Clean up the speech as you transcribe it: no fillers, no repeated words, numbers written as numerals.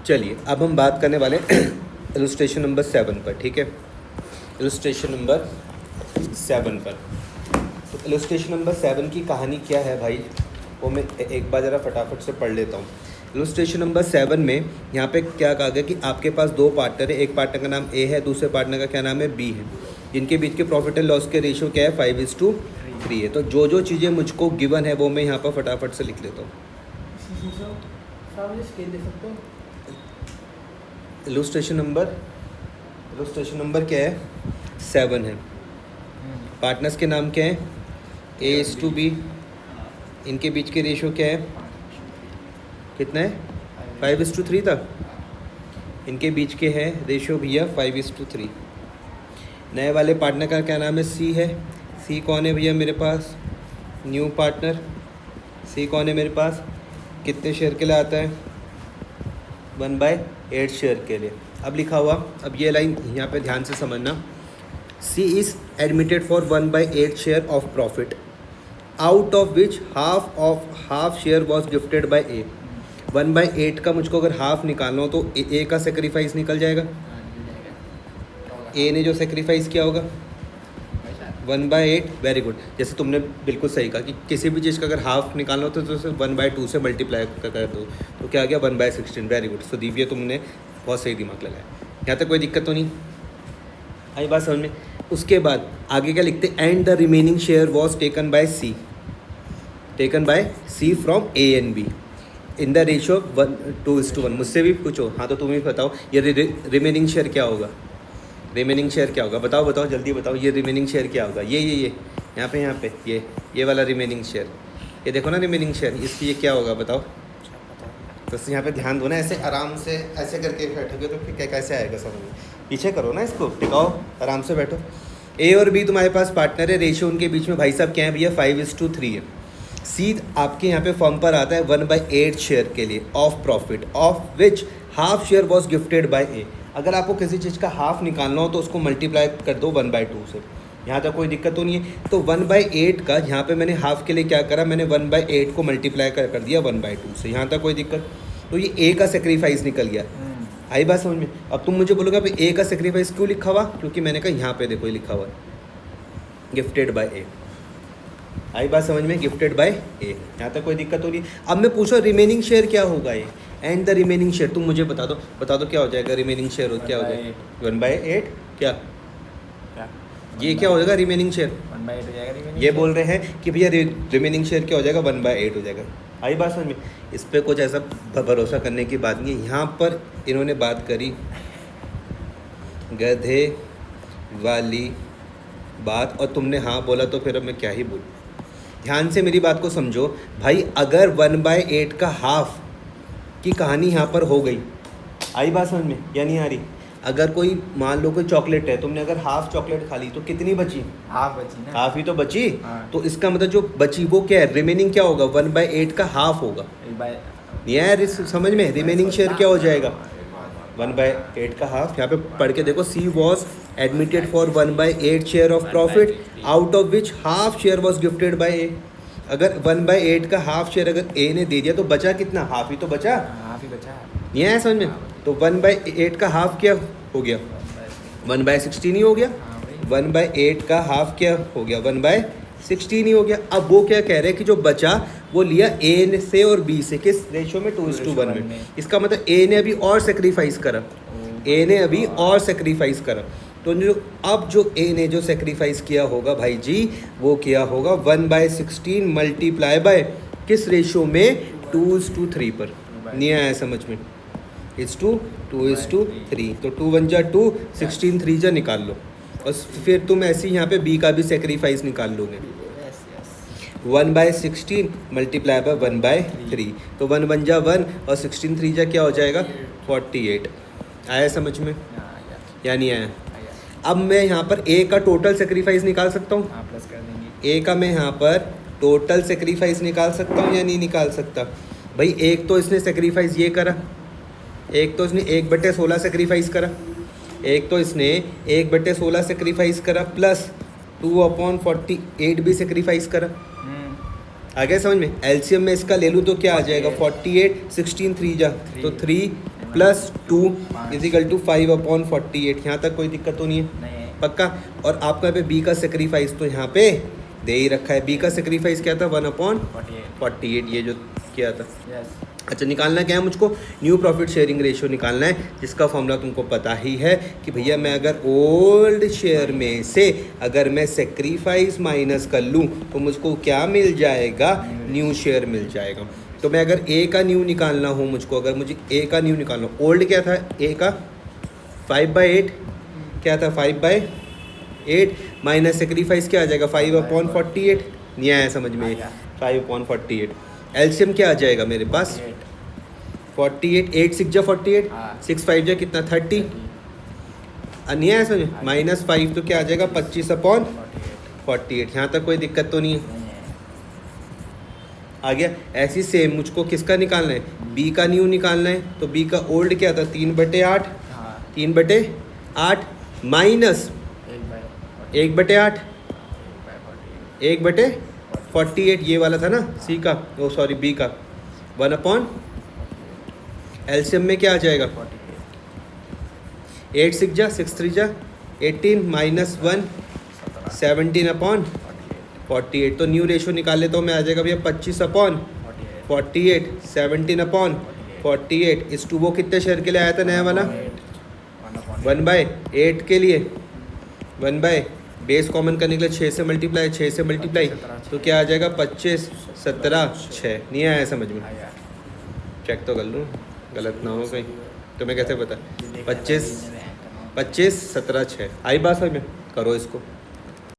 चलिए अब हम बात करने वाले इलस्ट्रेशन नंबर 7 पर, ठीक है। इलस्ट्रेशन नंबर 7 पर, तो इलस्ट्रेशन नंबर 7 की कहानी क्या है भाई, वो मैं एक बार ज़रा फटाफट से पढ़ लेता हूँ। इलस्ट्रेशन नंबर 7 में यहाँ पे क्या कहा गया कि आपके पास दो पार्टनर है, एक पार्टनर का नाम ए है, दूसरे पार्टनर का क्या नाम है, बी है, जिनके बीच के प्रॉफिट एंड लॉस के रेशियो क्या है, 5:3 है। तो जो जो चीज़ें मुझको गिवन है वो मैं यहाँ पर फटाफट से लिख लेता हूँ। इलस्ट्रेशन नंबर क्या है, 7 है। पार्टनर्स के नाम क्या है, A:B, इनके बीच के रेशियो क्या है, कितना है, 5:3 था। इनके बीच के है रेशियो भैया 5:3। नए वाले पार्टनर का क्या नाम है, C है। C कौन है भैया मेरे पास, न्यू पार्टनर। C कौन है मेरे पास, कितने शेयर के लिए आता है, 1/8 शेयर के लिए। अब लिखा हुआ, अब ये लाइन यहाँ पे ध्यान से समझना, C is admitted for 1/8 share of profit, out of which half share was gifted bye A। 1/8 का मुझको अगर हाफ निकालना हो तो A का सेक्रीफाइस निकल जाएगा। A ने जो सेक्रीफाइस किया होगा 1/8, वेरी गुड। जैसे तुमने बिल्कुल सही कहा कि किसी भी चीज़ का अगर हाफ निकालना हो तो उसे 1/2 से मल्टीप्लाई कर दो, तो क्या आ गया 1/16। वेरी गुड, सो दिव्य तुमने बहुत सही दिमाग लगाया। यहाँ तक कोई दिक्कत तो नहीं आई बात समझ में। उसके बाद आगे क्या लिखते, and the remaining share was taken by C from A and B in the ratio 2:1। मुझसे भी पूछो, हाँ तो तुम ही बताओ ये रिमेनिंग शेयर क्या होगा, रिमेनिंग शेयर क्या होगा, बताओ जल्दी बताओ, ये रिमेनिंग शेयर क्या होगा, ये यहाँ पे ये वाला रिमेनिंग शेयर, ये देखो ना रिमेनिंग शेयर, इसकी ये क्या होगा बताओ। बस यहाँ पे ध्यान दो ना, ऐसे आराम से ऐसे करके बैठोगे तो फिर कैसे आएगा समझ में, पीछे करो ना इसको, टिकाओ, आराम से बैठो। A और B तुम्हारे पास पार्टनर है, रेशियो उनके बीच में भाई साहब क्या है भैया, 5:3 है। C आपके यहाँ पे फॉर्म पर आता है 1/8 शेयर के लिए of profit, of which half share was gifted bye A। अगर आपको किसी चीज़ का हाफ निकालना हो तो उसको मल्टीप्लाई कर दो 1/2 से, यहाँ तक कोई दिक्कत तो नहीं है। तो 1/8 का यहाँ पे मैंने हाफ के लिए क्या करा, मैंने 1/8 को मल्टीप्लाई कर दिया 1/2 से, यहाँ तक कोई दिक्कत। तो ये A का सेक्रीफाइस निकल गया, आई बात समझ में। अब तुम मुझे बोलोगे भाई A का सेक्रीफाइस क्यों लिखा हुआ, क्योंकि मैंने कहा यहाँ पे देखो ये लिखा हुआ गिफ्टेड बाय A, आई बात समझ में, गिफ्टेड बाय A, यहाँ तक कोई दिक्कत हो नहीं। अब मैं पूछो रिमेनिंग शेयर क्या होगा, ये एंड द रिमेनिंग शेयर, तुम मुझे बता दो क्या हो जाएगा रिमेनिंग शेयर, क्या हो जाएगा 1/8, क्या ये क्या हो जाएगा रिमेनिंग शेयर, 1/8 हो जाएगा। ये बोल रहे हैं कि भैया रिमेनिंग शेयर क्या हो जाएगा, 1/8 हो जाएगा। आई बात समझ में, इस पर कुछ ऐसा भरोसा करने की बात नहीं है। यहाँ पर इन्होंने बात करी गधे वाली बात और तुमने हाँ बोला, तो फिर अब मैं क्या ही बोलूँ। ध्यान से मेरी बात को समझो भाई, अगर 1/8 का हाफ की कहानी यहाँ पर हो गई, आई बात समझ में या नहीं आ रही। अगर कोई मान लो कोई चॉकलेट है, तुमने अगर हाफ चॉकलेट खा ली तो कितनी बची, हाफ बची ना, हाफ ही तो बची। हाँ। तो इसका मतलब जो बची वो क्या है, रिमेनिंग क्या होगा, 1/8 का हाफ होगा। यार इस समझ में, रिमेनिंग शेयर क्या हो जाएगा 1/8 का हाफ। यहाँ पे पढ़ के देखो, C was admitted for 1/8 share of profit, out of which half share was gifted bye A। अगर 1/8 का हाफ शेयर अगर A ने दे दिया तो बचा कितना, हाफ ही तो बचा, हाफ ही बचा। ये है समझ में। तो 1/8 का हाफ क्या हो गया, 1/16 ही हो गया। 1/8 का हाफ क्या हो गया, 1/16 ही हो गया। अब वो क्या कह रहे हैं कि जो बचा वो लिया A से और B से, किस रेशियो में, 2:1 में। इसका मतलब A ने अभी और सेक्रीफाइस करा, A ने अभी और सेक्रीफाइस करा। तो जो अब जो A ने जो सेक्रीफाइस किया होगा भाई जी, वो किया होगा 1/16 मल्टीप्लाई बाय किस रेशियो में, 2:3 पर। नहीं आया समझ में, 2:3। तो 2 1 जा 2, 16 3 जा निकाल लो, और फिर तुम ऐसे ही यहाँ पे B का भी सेक्रीफाइस निकाल लोगे। 1/16 मल्टीप्लाई बाय 1/3, तो 1 1 जा 1 और 16 3 जा क्या हो जाएगा 48। आया समझ में या नहीं आया। अब मैं यहाँ पर A का टोटल सेक्रीफाइस निकाल सकता हूँ, प्लस कर देंगे। A का मैं यहाँ पर टोटल सेक्रीफाइस निकाल सकता हूँ या नहीं निकाल सकता भाई। एक तो इसने सेक्रीफाइस ये करा, एक तो इसने 1/16 सेक्रीफाइस करा, एक तो इसने 1/16 सेक्रीफाइस करा, प्लस 2/48 भी सेक्रीफाइस करा। आ गया समझ में। एलसीएम में इसका ले लूँ तो क्या आ जाएगा 48, 16 3 जा तो 3 प्लस 2 इजिकल टू 5/48। यहाँ तक कोई दिक्कत तो नहीं है? नहीं है। पक्का। और आपका पे बी का सेक्रीफाइस तो यहाँ पे दे ही रखा है। बी का सेक्रीफाइस क्या था? 1/48 ये जो किया था। यस। अच्छा, निकालना क्या है मुझको? न्यू प्रॉफिट शेयरिंग रेशियो निकालना है, जिसका फॉर्मूला तुमको पता ही है कि भैया मैं अगर ओल्ड शेयर में से अगर मैं सेक्रीफाइस माइनस कर लूँ तो मुझको क्या मिल जाएगा? न्यू शेयर मिल जाएगा। तो मैं अगर ए का न्यू निकालना हो मुझको, अगर मुझे ए का न्यू निकालना हो, ओल्ड क्या था ए का? 5/8 क्या था? 5/8 माइनस सेक्रीफाइस क्या आ जाएगा? 5/48। नहीं आया समझ में? 5/48। एलसीएम क्या आ जाएगा मेरे पास? 48। 8 6 जा 48, हाँ। 6 5 जा कितना? 30। नहीं आया समझ? -5 तो क्या आ जाएगा? 25/48। यहाँ तक कोई दिक्कत तो नहीं है? आ गया। ऐसी सेम मुझको किसका निकालना है? बी का न्यू निकालना है। तो बी का ओल्ड क्या था? 3/8। 3/8 माइनस 1/8 1/48 ये वाला था ना सी का, ओ सॉरी बी का। 1/, एलसीएम में क्या आ जाएगा? 8 6 जा 6 3 जा 18 -1 17/48। तो न्यू रेशो निकाल लेता हूँ मैं, आ जाएगा भैया 25/48। 17/48 इस टू वो कितने शेयर के लिए आया था नया वाला? 1/8 के लिए। 1 बेस कॉमन करने के लिए 6 से मल्टीप्लाई, 6 से मल्टीप्लाई तो क्या आ जाएगा? 25 17 6। नहीं आया समझ में? चेक तो कर लूँ गलत ना हो कहीं। तो मैं कैसे बता? 25 17 6 आई बात समझ में? करो इसको।